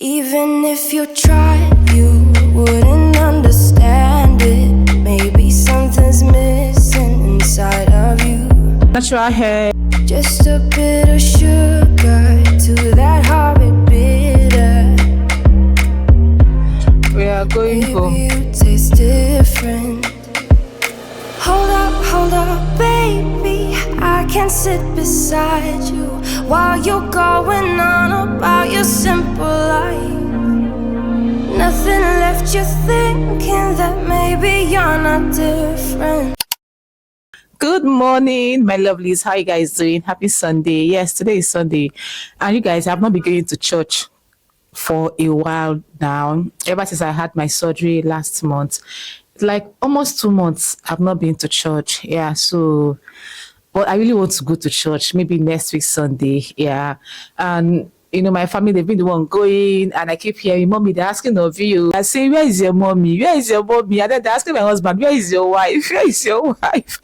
Even if you tried, you wouldn't understand it. Maybe something's missing inside of you. Natural hair. Just a bit of sugar to that horrid bitter. We are going Maybe home. you taste different. Hold up, baby. I can't sit beside you while you're going on about your simple life. Nothing left you thinking that maybe you're not different. Good morning, my lovelies. How you guys doing? Happy Sunday. Yes, today is Sunday. And you guys have not been going to church for a while now. Ever since I had my surgery last month. Like almost 2 months I've not been to church. Yeah, so but I really want to go to church maybe next week Sunday. Yeah. And my family, they've been the one going, and I keep hearing, Mommy, they're asking of you. I say, where is your mommy? Where is your mommy? And then they're asking my husband, where is your wife? Where is your wife?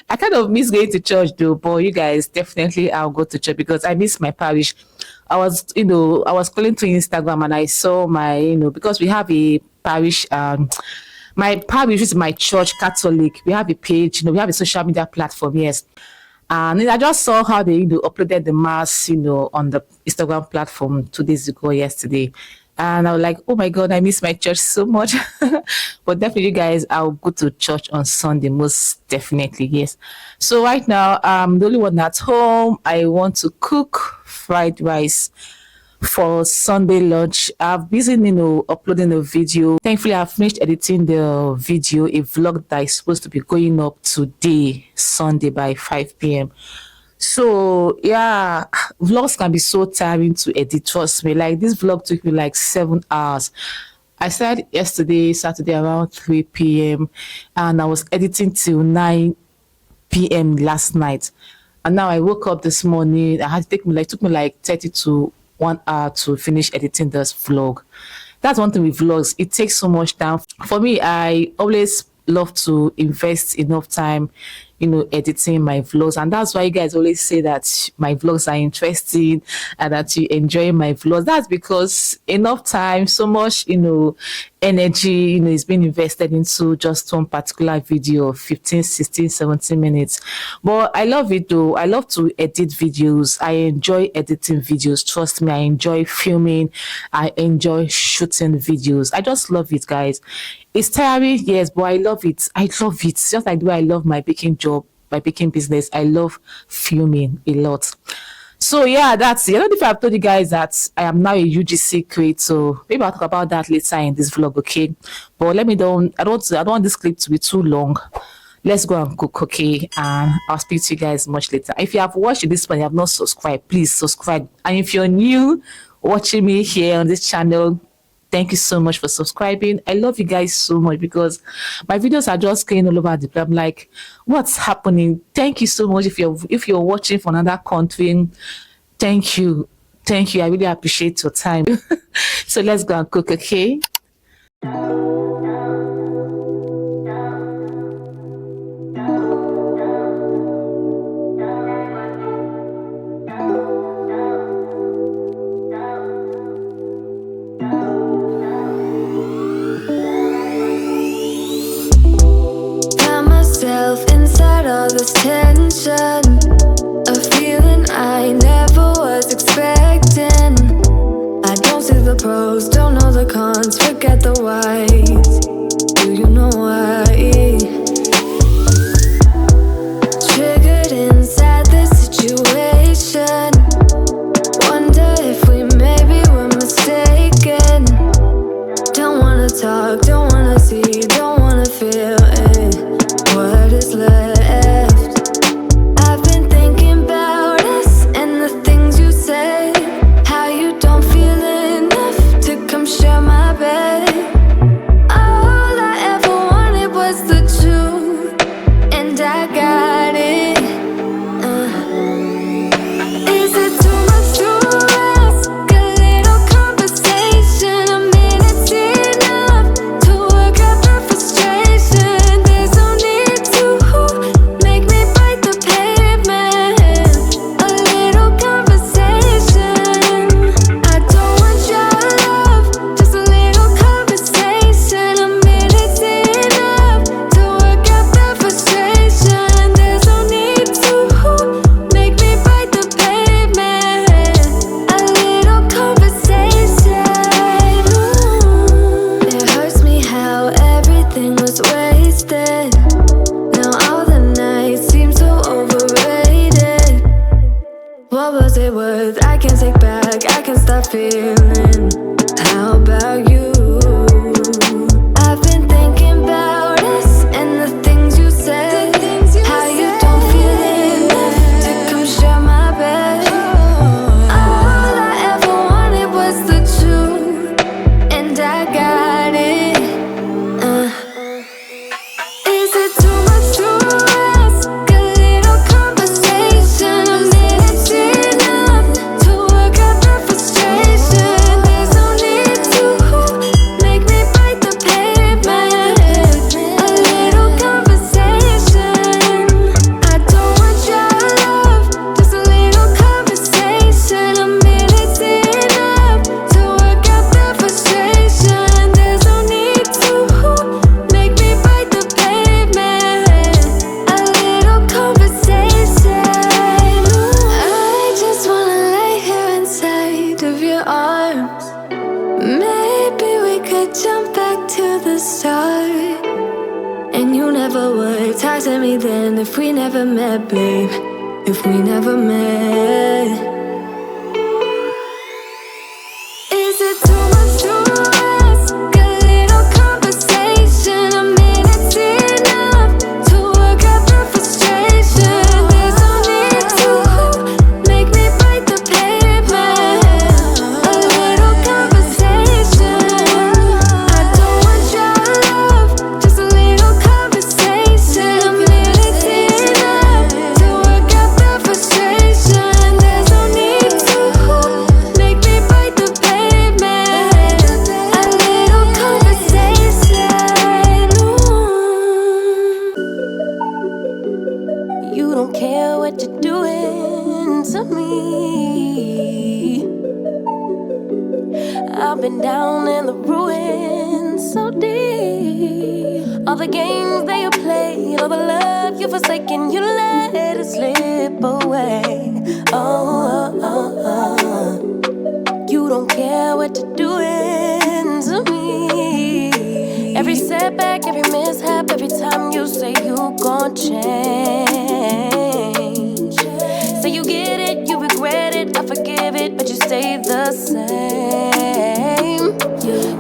I kind of miss going to church though, but you guys, definitely I'll go to church because I miss my parish. I was scrolling through Instagram and I saw my, because we have a parish, my parish is my church, Catholic. We have a page, we have a social media platform, yes. And I just saw how they uploaded the mass, on the Instagram platform 2 days ago, yesterday. And I was like, oh my God, I miss my church so much. But definitely, guys, I'll go to church on Sunday, most definitely, yes. So right now, I'm the only one at home. I want to cook fried rice for Sunday lunch. I've been uploading a video. Thankfully, I've finished editing the video, a vlog that is supposed to be going up today, Sunday by 5 p.m. So yeah, vlogs can be so tiring to edit, trust me. Like this vlog took me like 7 hours. I started yesterday, Saturday around 3 p.m. and I was editing till 9 p.m. last night. And now I woke up this morning. Took me like 30 to 1 hour to finish editing this vlog. That's one thing with vlogs. It takes so much time. For me, I always love to invest enough time, editing my vlogs. And that's why you guys always say that my vlogs are interesting and that you enjoy my vlogs. That's because enough time, so much, energy, is being invested into just one particular video of 15, 16, 17 minutes. But I love it though. I love to edit videos. I enjoy editing videos. Trust me, I enjoy filming. I enjoy shooting videos. I just love it, guys. It's tiring, yes, but I love it. I love it. Just like the way I love my baking job, my baking business. I love filming a lot. So yeah, that's it. I don't know if I've told you guys that I am now a UGC creator. Maybe I'll talk about that later in this vlog, okay? But I don't want this clip to be too long. Let's go and cook, okay? And I'll speak to you guys much later. If you have watched this one, you have not subscribed, please subscribe. And if you're new watching me here on this channel, thank you so much for subscribing. I love you guys so much because my videos are just going all over the place. I'm like, what's happening? Thank you so much. If you're watching from another country, thank you. Thank you. I really appreciate your time. So let's go and cook, okay? Inside all this tension, a feeling I never was expecting. I don't see the pros, don't know the cons, forget the whys. Do you know why? Triggered inside this situation. Wonder if we maybe were mistaken. Don't wanna talk, don't wanna see, don't wanna feel it. What is left? I've been thinking about us and the things you say. How you don't feel enough to come share my bed. All I ever wanted was the How about you? I've been thinking about us and the things you said. How you don't feel enough to come share my bed. All I ever wanted was the truth, and I got it. Is it too much to ask? A little conversation, a minute's enough to work out the frustration. There's no need to make me bite the pavement. A little conversation. I don't want your love, just a little conversation. A minute's enough to work out the frustration. There's no need to make me bite the pavement. A little conversation. I just wanna lay here inside of your arms. Maybe we could jump back to the start. And you never would talk to me then if we never met, babe. If we never met. Is it too much to ask? A little conversation, a minute's enough to work out the frustration. There's no need to make me bite the pavement. A little conversation. I don't want your love, just a little conversation. A minute's enough to work out the frustration. There's no need to make me bite the pavement. A little conversation. You don't care what you're doing to me. I've been down in the ruins so deep. All the games that you played, all the love you've forsaken, you let it slip away. You don't care what you're doing to me. Every setback, every mishap, every time you say you gon' change. Say you get it, you regret it, I forgive it, but you stay the same.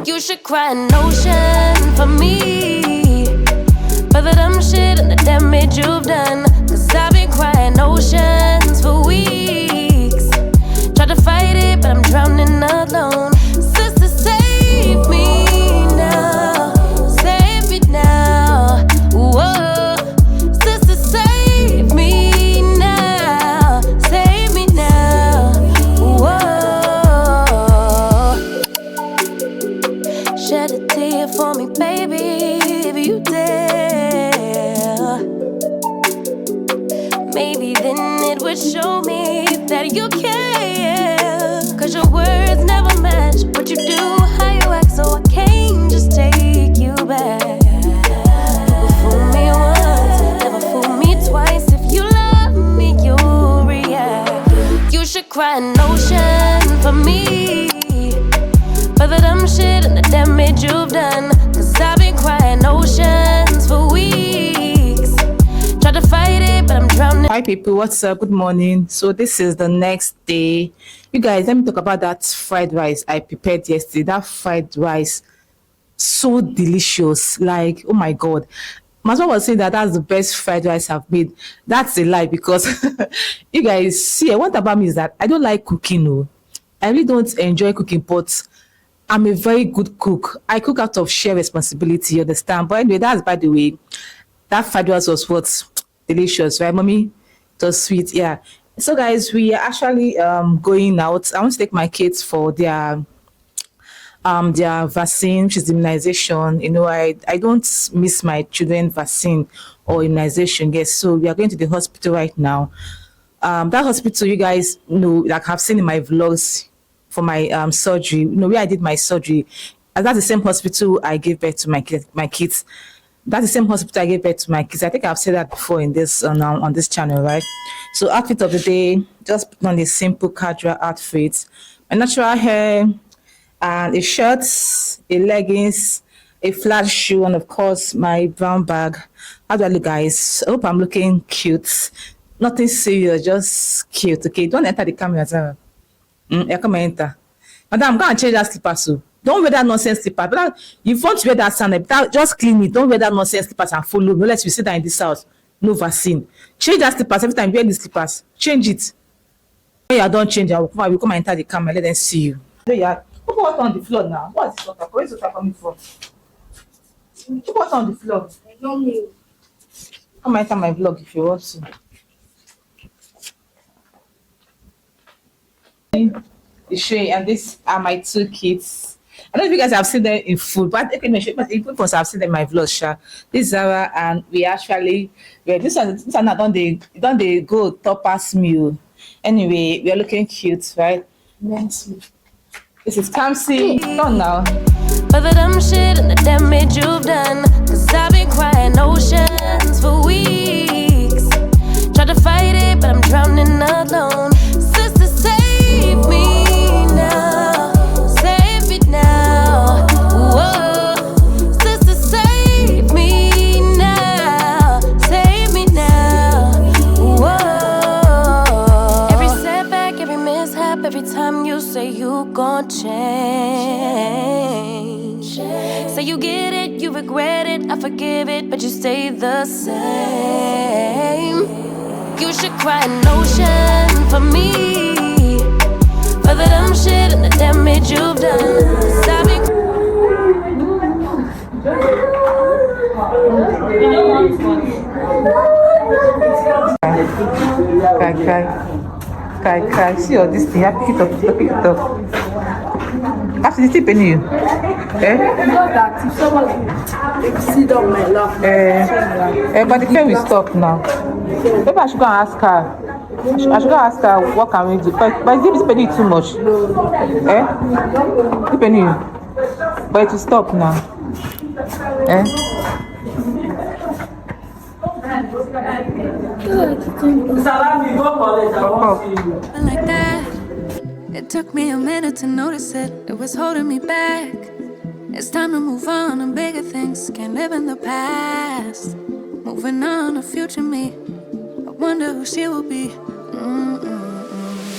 You should cry an ocean for me, for the dumb shit and the damage you've done. Cause I've been crying oceans for weeks. Try to fight it, but I'm drowning alone. Sister, save me now. Save me now. Whoa. Sister, save me now. Save me now. Whoa. Shed a tear for me, baby, if you dare. Maybe then it would show me that you care. Cause your words never match what you do, how you act, so I can't just take you back. Never fool me once, never fool me twice. If you love me, you'll react. You should cry an ocean for me, for the dumb shit and the damage you've done. Cause I've been crying oceans for weeks. Try to fight it, but I'm drowning. Hi people, what's up? Good morning. So this is the next day. You guys, let me talk about that fried rice I prepared yesterday. That fried rice, so delicious. Like, oh my god. Maswa was saying that that's the best fried rice I've made. That's a lie, because you guys see, what about me is that I don't like cooking. No, I really don't enjoy cooking, but I'm a very good cook. I cook out of sheer responsibility, you understand? But anyway, that's by the way. That fried rice was what? Delicious, right, mommy? It was sweet, yeah. So guys, we are actually going out. I want to take my kids for their vaccine, which is immunization. You know, I don't miss my children vaccine or immunization, yes. So we are going to the hospital right now. That hospital, you guys know, like I've seen in my vlogs for my surgery, you know, where I did my surgery. And that's the same hospital I gave birth to my kids. That's the same hospital I gave birth to my kids. I think I've said that before in this on this channel, right? So outfit of the day, just put on a simple casual outfit, my natural hair, and a shirt, a leggings, a flat shoe, and of course my brown bag. How do I look, guys? I hope I'm looking cute. Nothing serious, just cute. Okay, don't enter the camera, Zara. Yeah, come and enter. Madam, go and change that slipper so. Don't wear that nonsense slipper. But if you want to wear that sandal, just clean it. Don't wear that nonsense slippers and follow me. Unless you sit down in this house. No vaccine. Change that slippers every time you wear these slippers. Change it. When you don't change, I will come and enter the camera. Let them see you. So yeah, put water on the floor now. What is this water? Where is water coming from? Put water on the floor. Come and enter my vlog if you want to. Showing, and these are my two kids. I don't know if you guys have seen them in food, but you must have seen them in my vlog. This is Zara, and we actually, this one don't they go top past meal. Anyway, we are looking cute, right? Immensely. This is Kamsi. Done now. For the dumb shit and the damage you've done, 'cause I've been crying oceans for weeks. Tried to fight it, but I'm drowning alone. Sister, save me now. Save me now. Whoa. Sister, save me now. Save me now. Whoa. Every setback, every mishap, every time you say you gon' change. Say you get it, you regret it, I forgive it, but you stay the same. You should cry an ocean for me, for the dumb shit and the damage you've done. 'Cause I've been Kai. See all this thing. I pick it up. Actually, it's still penny you. Not that if someone sit on my lap. But the train will stop now. Maybe I should go and ask her. I should go ask her what can we do. But is this penny too much? It's penny you. But it will stop now. like that. It took me a minute to notice it. It was holding me back. It's time to move on to bigger things. Can't live in the past. Moving on to future me. I wonder who she will be.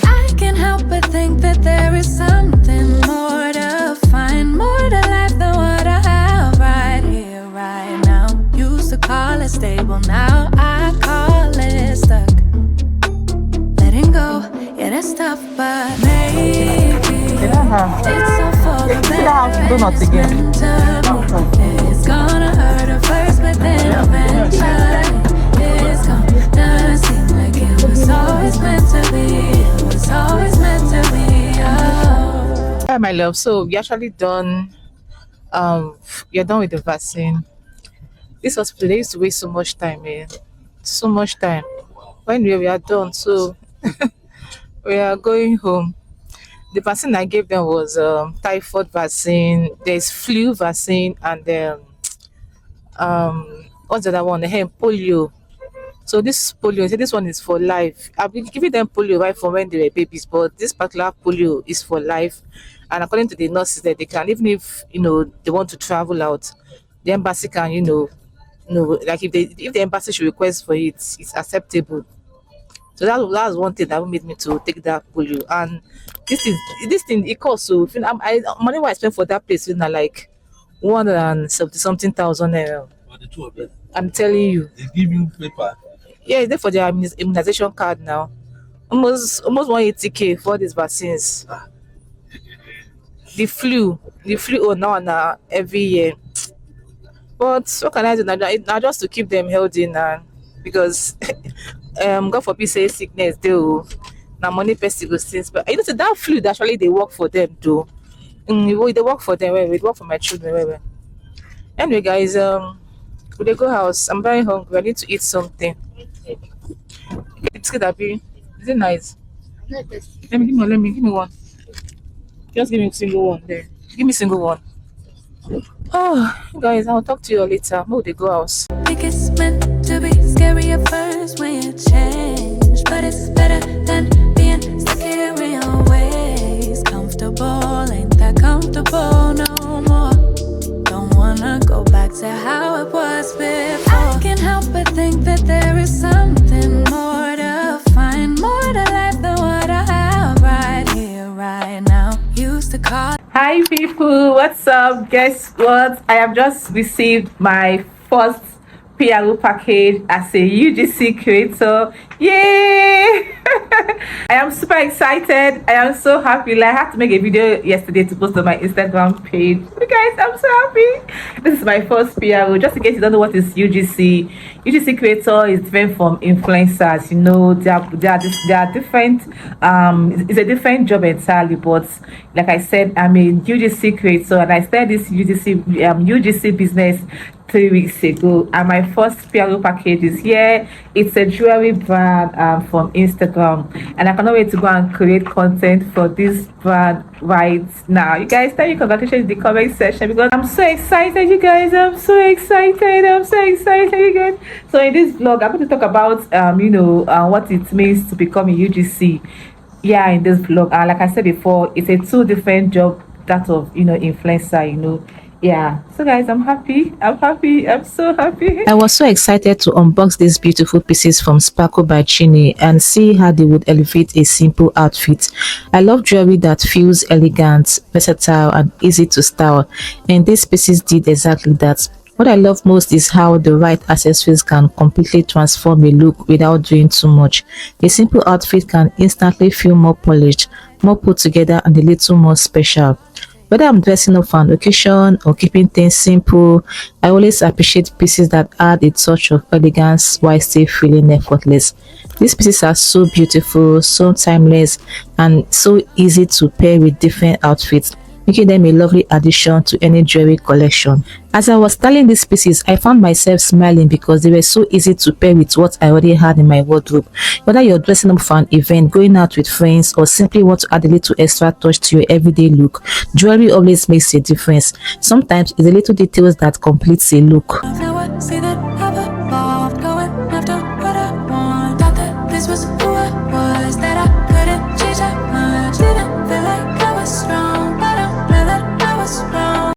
I can't help but think that there is something more to find, more to life than what I have right here, right now. Used to call it stable, now I call it stuck. Letting go, yeah, that's tough, but maybe it's all for the better. It's gonna hurt at first, but then eventually it's gonna seem like it was always meant to be. It was always meant to be. Oh. Hi, my love. So we actually done. You're done with the vaccine. This hospital, they used to waste so much time, man. So much time. When we are done, so we are going home. The vaccine I gave them was typhoid vaccine. There's flu vaccine, and then what's the other one? Polio. So this polio, this one is for life. I've been giving them polio right from when they were babies, but this particular polio is for life. And according to the nurses, that they can, even if they want to travel out, the embassy can, like if the embassy should request for it, it's acceptable. So that was one thing that made me to take that polio. And this thing it costs, so money what I spent for that place is like 170 something thousand naira. The two of them. I'm telling you. They give you paper. Yeah, it's there for their immunization card now. Almost 180K for these vaccines. The flu now every year. But what can I do now? Just to keep them healthy now, because God forbid say sickness do now money person go since. But say that flu actually they work for them too. They work for them. It work for my children. Anyway, guys, we dey go house. I'm very hungry. I need to eat something. It's good, Abby. Is it nice? Let me give me one. Just give me a single one there. Give me a single one. Oh, guys, I'll talk to you later. Maybe they go house. Think it's meant to be scary at first when you change, but it's better than being stuck here in your ways. Comfortable, ain't that comfortable no more. Don't wanna go back to how it was before. I can't help but think that there is something more to find, more to life than what I have right here, right now. Used to people, what's up? Guess what? I have just received my first PRO package as a UGC creator. Yay! I am super excited. I am so happy. Like, I had to make a video yesterday to post on my Instagram page. You guys, I'm so happy. This is my first PRO. Just in case you don't know what is UGC, UGC creator is different from influencers. You know, they are different. It's a different job entirely. But like I said, I'm a UGC creator, and I started this UGC business 3 weeks ago, and my first PRO package is here. It's a jewelry brand from Instagram, and I cannot wait to go and create content for this brand right now. You guys, tell me congratulations in the comment section, because I'm so excited, you guys. I'm so excited, you guys. So in this vlog, I'm going to talk about what it means to become a UGC. Yeah, in this vlog, like I said before, it's a two different job, that of influencer. Yeah, so guys, I'm so happy. I was so excited to unbox these beautiful pieces from Sparkle by Chini and see how they would elevate a simple outfit. I love jewelry that feels elegant, versatile, and easy to style, and these pieces did exactly that. What I love most is how the right accessories can completely transform a look without doing too much. A simple outfit can instantly feel more polished, more put together, and a little more special. Whether I'm dressing up for an occasion or keeping things simple, I always appreciate pieces that add a touch of elegance while still feeling effortless. These pieces are so beautiful, so timeless, and so easy to pair with different outfits, making them a lovely addition to any jewelry collection. As I was styling these pieces, I found myself smiling because they were so easy to pair with what I already had in my wardrobe. Whether you're dressing up for an event, going out with friends, or simply want to add a little extra touch to your everyday look, jewelry always makes a difference. Sometimes it's the little details that completes a look.